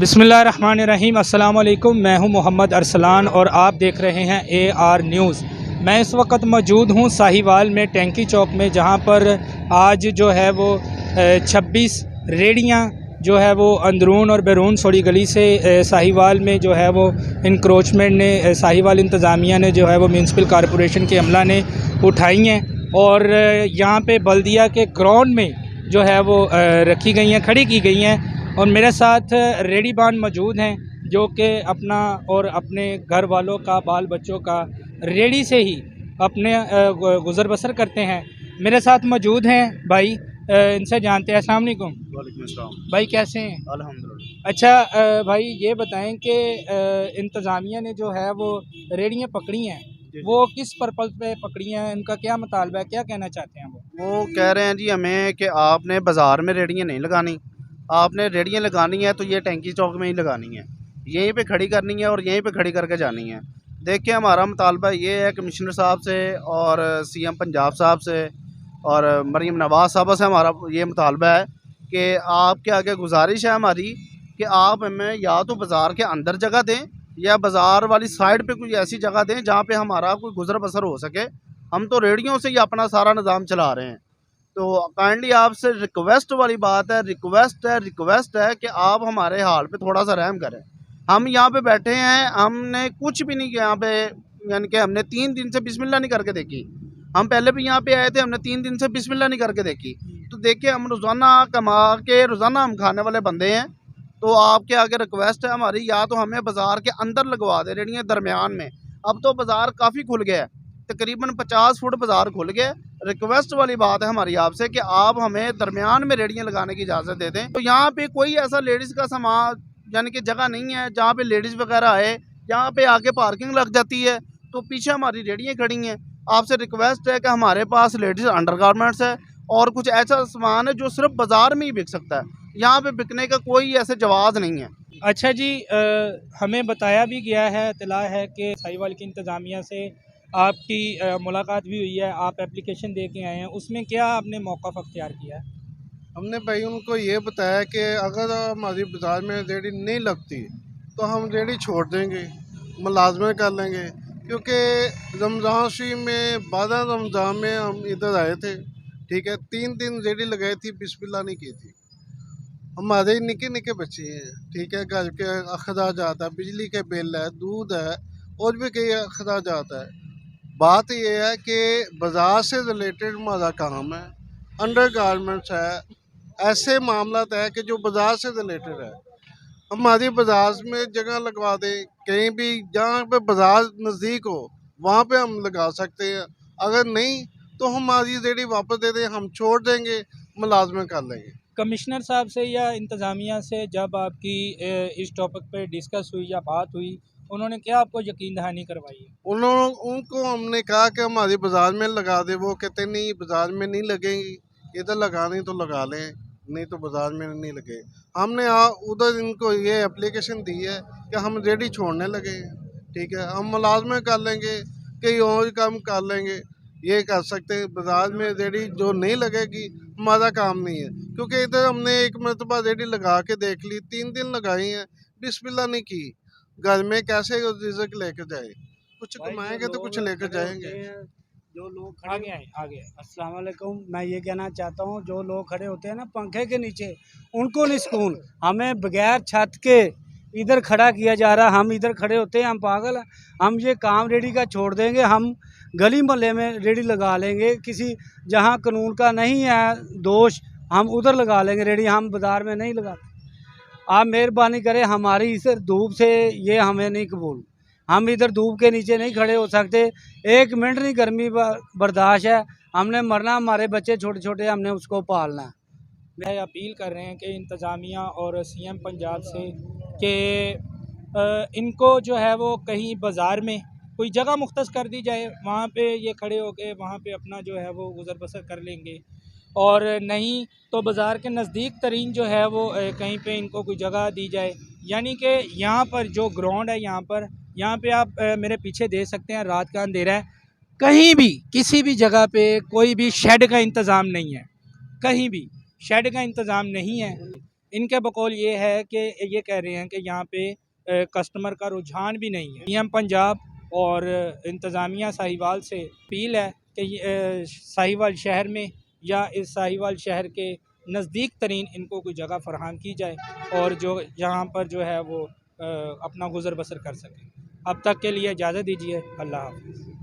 बिस्मिल्लाहिर्रहमानिर्रहीम। अस्सलाम वालेकुम। मैं हूं मोहम्मद अरसलान और आप देख रहे हैं AR न्यूज़। मैं इस वक्त मौजूद हूं साहिवाल में टैंकी चौक में, जहां पर आज जो है वो 26 रेडियां जो है वो अंदरून और बैरून सोड़ी गली से साहिवाल में जो है वो इंक्रोचमेंट ने साहिवाल इंतज़ामिया ने जो है वो म्यूनसिपल कॉरपोरेशन के अमला ने उठाई हैं और यहाँ पे बल्दिया के ग्राउंड में जो है वो रखी गई हैं, खड़ी की गई हैं। और मेरे साथ रेडीबान मौजूद हैं जो कि अपना और अपने घर वालों का, बाल बच्चों का रेडी से ही अपने गुज़र बसर करते हैं। मेरे साथ मौजूद हैं भाई, इनसे जानते हैं। अस्सलाम वालेकुम। वालेकुम अस्सलाम। भाई कैसे हैं? अल्हम्दुलिल्लाह। अच्छा भाई ये बताएं कि इंतज़ामिया ने जो है वो रेडियाँ पकड़ी हैं, वो किस पर्पज़ पे पकड़ी हैं? इनका क्या मुतालबा है, क्या कहना चाहते हैं वो कह रहे हैं जी हमें कि आपने बाज़ार में रेडियाँ नहीं लगानी, आपने रेडियाँ लगानी है तो ये टैंकी चौक में ही लगानी है, यहीं पे खड़ी करनी है और यहीं पे खड़ी करके जानी है। देखिए हमारा मुतालबा ये है कमिश्नर साहब से और CM पंजाब साहब से और मरीम नवाज़ साहबा से हमारा ये मुतालबा है कि आपके आगे गुजारिश है हमारी कि आप हमें या तो बाज़ार के अंदर जगह दें या बाज़ार वाली साइड पे कोई ऐसी जगह दें जहाँ पे हमारा कोई गुज़र बसर हो सके। हम तो रेडियो से ही अपना सारा निज़ाम चला रहे हैं। तो काइंडली आपसे रिक्वेस्ट वाली बात है, रिक्वेस्ट है कि आप हमारे हाल पे थोड़ा सा रहम करें। हम यहाँ पे बैठे हैं, हमने कुछ भी नहीं किया यहाँ पे, यानी कि हमने 3 दिन से बिस्मिल्लाह नहीं करके देखी। हम पहले भी यहाँ पे आए थे, हमने 3 दिन से बिस्मिल्लाह नहीं करके देखी। तो देखिए हम रोज़ाना कमा के रोज़ाना हम खाने वाले बंदे हैं। तो आपके आगे रिक्वेस्ट है हमारी, या तो हमें बाज़ार के अंदर लगवा दे रेडियाँ दरमियान में। अब तो बाज़ार काफ़ी खुल गया है, तकरीबन 50 फुट बाज़ार खुल गया। रिक्वेस्ट वाली बात है हमारी आपसे कि आप हमें दरमियान में रेडियाँ लगाने की इजाज़त दे दें। तो यहाँ पे कोई ऐसा लेडीज़ का सामान यानी कि जगह नहीं है जहाँ पे लेडीज़ वगैरह आए। यहाँ पे आके पार्किंग लग जाती है तो पीछे हमारी रेडियाँ खड़ी हैं। आपसे रिक्वेस्ट है कि हमारे पास लेडीज़ अंडरगारमेंट्स है और कुछ ऐसा सामान है जो सिर्फ बाज़ार में ही बिक सकता है, यहाँ पे बिकने का कोई ऐसे जवाज़ नहीं है। अच्छा जी, हमें बताया भी गया है, इत्तला है कि साहिवाल की इंतज़ामिया से आपकी मुलाकात भी हुई है, आप एप्लीकेशन दे के आए हैं, उसमें क्या आपने मौक़िफ़ अख्तियार किया है? हमने भाई उनको ये बताया कि अगर हमारी बाज़ार में रेडी नहीं लगती तो हम रेडी छोड़ देंगे, मुलाजमत कर लेंगे। क्योंकि रमज़ान शरीफ में 12 रमज़ान में हम इधर आए थे, ठीक है, 3 दिन रेडी लगाई थी, बिस्मिल्लाह नहीं की थी। हमारे निके निके बच्चे हैं, ठीक है, घर के अखराजात है, बिजली के बिल है, दूध है और भी कई अखराजात है। बात यह है कि बाज़ार से रिलेटेड हमारा काम है, अंडर गारमेंट्स है, ऐसे मामला है कि जो बाज़ार से रिलेटेड है। हमारी बाज़ार में जगह लगवा दें, कहीं भी जहाँ पे बाज़ार नज़दीक हो वहाँ पे हम लगा सकते हैं। अगर नहीं तो हमारी रेडी वापस दे दें, हम छोड़ देंगे, मुलाजमत कर लेंगे। कमिश्नर साहब से या इंतज़ामिया से जब आपकी इस टॉपिक पे डिस्कस हुई या बात हुई, उन्होंने क्या आपको यकीन दहानी करवाई है? उनको हमने कहा कि हमारी बाज़ार में लगा दे, वो कहते नहीं बाज़ार में नहीं लगेंगी, इधर लगानी तो लगा लें, नहीं तो बाज़ार में नहीं लगे। हमने उधर इनको ये एप्लीकेशन दी है कि हम रेडी छोड़ने लगे हैं, ठीक है, हम मुलाजमत कर लेंगे, कहीं और काम कर लेंगे, ये कर सकते हैं। बाज़ार में रेडी जो नहीं लगेगी हमारा काम नहीं है। क्योंकि इधर हमने एक मरतबा रेडी लगा के देख ली, 3 दिन लगाई हैं, बिस्मिल्लाह नहीं की। घर में कैसे रिज़्क लेकर जाए, कुछ कमाएंगे तो कुछ लेकर जाएंगे। जो लोग आगे आए, आगे आए। अस्सलाम वालेकुम। मैं ये कहना चाहता हूँ, जो लोग खड़े होते हैं ना पंखे के नीचे, उनको नहीं सुकून। हमें बगैर छत के इधर खड़ा किया जा रहा, हम इधर खड़े होते हैं, हम पागल हैं। हम ये काम रेडी का छोड़ देंगे, हम गली मोहल्ले में रेडी लगा लेंगे, किसी जहाँ कानून का नहीं है दोष हम उधर लगा लेंगे रेडी, हम बाज़ार में नहीं लगाते। आप मेहरबानी करें, हमारी इस धूप से ये हमें नहीं कबूल। हम इधर धूप के नीचे नहीं खड़े हो सकते, 1 मिनट नहीं गर्मी बर्दाश्त है। हमने मरना, हमारे बच्चे छोटे छोटे, हमने उसको पालना है। मैं अपील कर रहे हैं कि इंतज़ामिया और CM पंजाब से कि इनको जो है वो कहीं बाज़ार में कोई जगह मुख्तस कर दी जाए, वहाँ पे ये खड़े होके वहाँ पे अपना जो है वो गुज़र बसर कर लेंगे। और नहीं तो बाज़ार के नज़दीक तरीन जो है वो कहीं पे इनको कोई जगह दी जाए। यानी कि यहाँ पर जो ग्राउंड है, यहाँ पे आप मेरे पीछे देख सकते हैं, रात का अंधेरा है, कहीं भी किसी भी जगह पे कोई भी शेड का इंतज़ाम नहीं है, कहीं भी शेड का इंतज़ाम नहीं है। इनके बकौल ये है कि ये कह रहे हैं कि यहाँ पे कस्टमर का रुझान भी नहीं है। पीएम पंजाब और इंतज़ामिया साहिवाल से अपील है कि साहिवाल शहर में या इस साहिवाल शहर के नज़दीक तरीन इनको कोई जगह फराहम की जाए और जो यहाँ पर जो है वो अपना गुज़र बसर कर सकें। अब तक के लिए इजाज़त दीजिए। अल्लाह हाफ़िज़।